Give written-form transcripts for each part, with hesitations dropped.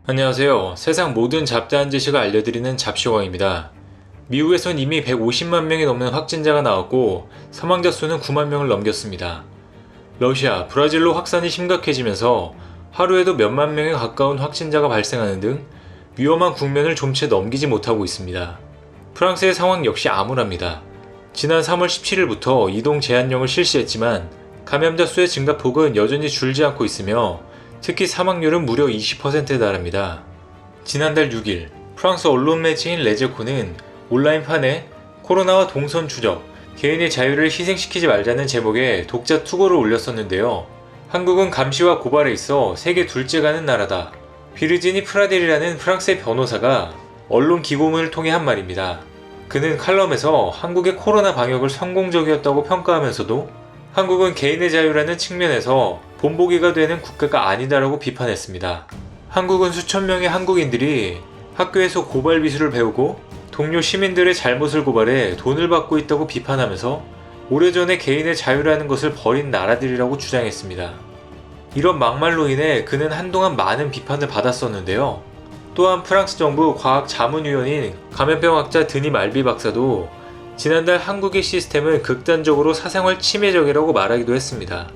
안녕하세요. 세상 모든 잡다한 지식을 알려드리는 잡시광입니다. 미국에선 이미 150만 명이 넘는 확진자가 나왔고 사망자 수는 9만 명을 넘겼습니다. 러시아, 브라질로 확산이 심각해지면서 하루에도 몇만 명에 가까운 확진자가 발생하는 등 위험한 국면을 좀 채 넘기지 못하고 있습니다. 프랑스의 상황 역시 암울합니다. 지난 3월 17일부터 이동 제한령을 실시했지만 감염자 수의 증가폭은 여전히 줄지 않고 있으며 특히 사망률은 무려 20%에 달합니다. 지난달 6일 프랑스 언론 매체인 레제코는 온라인판에 코로나와 동선 추적, 개인의 자유를 희생시키지 말자는 제목의 독자 투고를 올렸었는데요. 한국은 감시와 고발에 있어 세계 둘째 가는 나라다. 비르지니 프라델이라는 프랑스의 변호사가 언론 기고문을 통해 한 말입니다. 그는 칼럼에서 한국의 코로나 방역을 성공적이었다고 평가하면서도 한국은 개인의 자유라는 측면에서 본보기가 되는 국가가 아니다라고 비판했습니다. 한국은 수천 명의 한국인들이 학교에서 고발 미술을 배우고 동료 시민들의 잘못을 고발해 돈을 받고 있다고 비판하면서 오래전에 개인의 자유라는 것을 버린 나라들이라고 주장했습니다. 이런 막말로 인해 그는 한동안 많은 비판을 받았었는데요. 또한 프랑스 정부 과학자문위원인 감염병학자 드니 말비 박사도 지난달 한국의 시스템은 극단적으로 사생활 침해적이라고 말하기도 했습니다.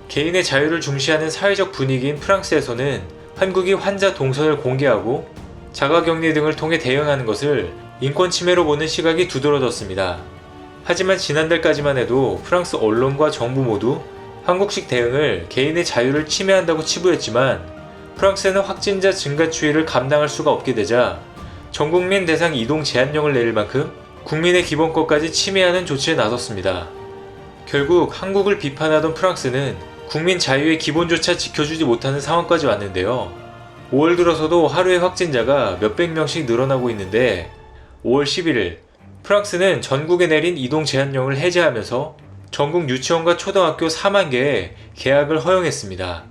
개인의 자유를 중시하는 사회적 분위기인 프랑스에서는 한국이 환자 동선을 공개하고 자가격리 등을 통해 대응하는 것을 인권 침해로 보는 시각이 두드러졌습니다. 하지만 지난달까지만 해도 프랑스 언론과 정부 모두 한국식 대응을 개인의 자유를 침해한다고 치부했지만 프랑스는 확진자 증가 추이를 감당할 수가 없게 되자 전국민 대상 이동 제한령을 내릴 만큼 국민의 기본권까지 침해하는 조치에 나섰습니다. 결국 한국을 비판하던 프랑스는 국민 자유의 기본조차 지켜주지 못하는 상황까지 왔는데요. 5월 들어서도 하루의 확진자가 몇백 명씩 늘어나고 있는데 5월 11일 프랑스는 전국에 내린 이동 제한령을 해제하면서 전국 유치원과 초등학교 4만 개의 개학을 허용했습니다.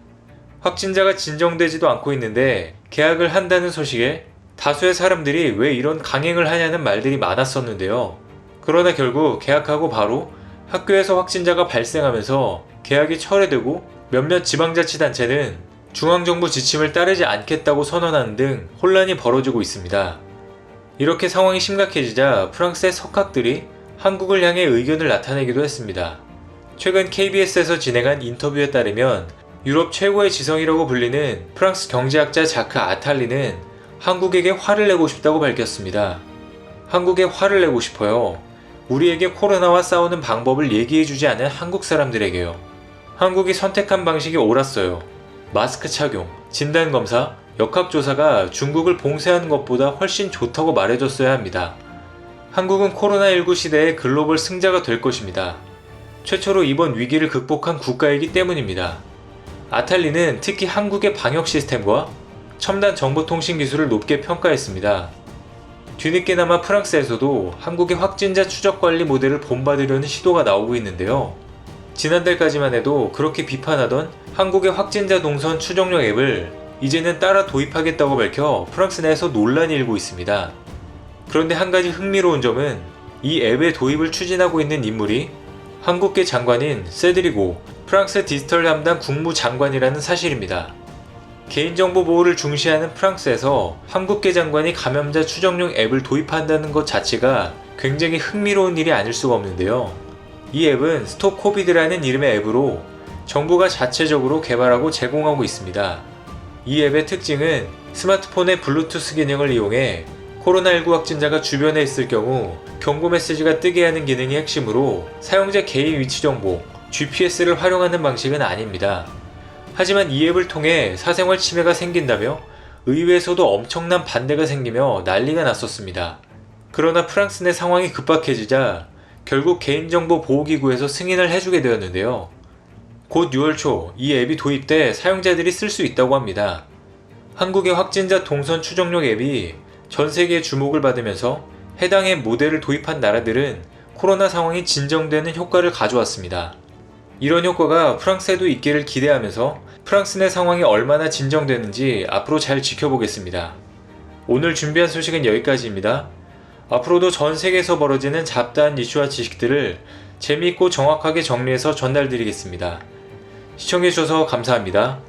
확진자가 진정되지도 않고 있는데 개학을 한다는 소식에 다수의 사람들이 왜 이런 강행을 하냐는 말들이 많았었는데요. 그러나 결국 개학하고 바로 학교에서 확진자가 발생하면서 개학이 철회되고 몇몇 지방자치단체는 중앙정부 지침을 따르지 않겠다고 선언하는 등 혼란이 벌어지고 있습니다. 이렇게 상황이 심각해지자 프랑스의 석학들이 한국을 향해 의견을 나타내기도 했습니다. 최근 KBS에서 진행한 인터뷰에 따르면 유럽 최고의 지성이라고 불리는 프랑스 경제학자 자크 아탈리는 한국에게 화를 내고 싶다고 밝혔습니다. 한국에 화를 내고 싶어요. 우리에게 코로나와 싸우는 방법을 얘기해주지 않은 한국 사람들에게요. 한국이 선택한 방식이 옳았어요. 마스크 착용, 진단검사, 역학조사가 중국을 봉쇄하는 것보다 훨씬 좋다고 말해줬어야 합니다. 한국은 코로나19 시대의 글로벌 승자가 될 것입니다. 최초로 이번 위기를 극복한 국가이기 때문입니다. 아탈리는 특히 한국의 방역 시스템과 첨단 정보통신 기술을 높게 평가했습니다. 뒤늦게나마 프랑스에서도 한국의 확진자 추적 관리 모델을 본받으려는 시도가 나오고 있는데요. 지난달까지만 해도 그렇게 비판하던 한국의 확진자 동선 추적용 앱을 이제는 따라 도입하겠다고 밝혀 프랑스 내에서 논란이 일고 있습니다. 그런데 한 가지 흥미로운 점은 이 앱의 도입을 추진하고 있는 인물이 한국계 장관인 세드리고 프랑스 디지털 담당 국무장관이라는 사실입니다. 개인정보 보호를 중시하는 프랑스에서 한국계 장관이 감염자 추적용 앱을 도입한다는 것 자체가 굉장히 흥미로운 일이 아닐 수가 없는데요. 이 앱은 스톱 코비드라는 이름의 앱으로 정부가 자체적으로 개발하고 제공하고 있습니다. 이 앱의 특징은 스마트폰의 블루투스 기능을 이용해 코로나19 확진자가 주변에 있을 경우 경고 메시지가 뜨게 하는 기능이 핵심으로 사용자 개인 위치 정보, GPS를 활용하는 방식은 아닙니다. 하지만 이 앱을 통해 사생활 침해가 생긴다며 의회에서도 엄청난 반대가 생기며 난리가 났었습니다. 그러나 프랑스 내 상황이 급박해지자 결국 개인정보 보호기구에서 승인을 해주게 되었는데요. 곧 6월 초 이 앱이 도입돼 사용자들이 쓸 수 있다고 합니다. 한국의 확진자 동선 추적용 앱이 전 세계의 주목을 받으면서 해당 앱 모델을 도입한 나라들은 코로나 상황이 진정되는 효과를 가져왔습니다. 이런 효과가 프랑스에도 있기를 기대하면서 프랑스 내 상황이 얼마나 진정되는지 앞으로 잘 지켜보겠습니다. 오늘 준비한 소식은 여기까지입니다. 앞으로도 전 세계에서 벌어지는 잡다한 이슈와 지식들을 재미있고 정확하게 정리해서 전달드리겠습니다. 시청해주셔서 감사합니다.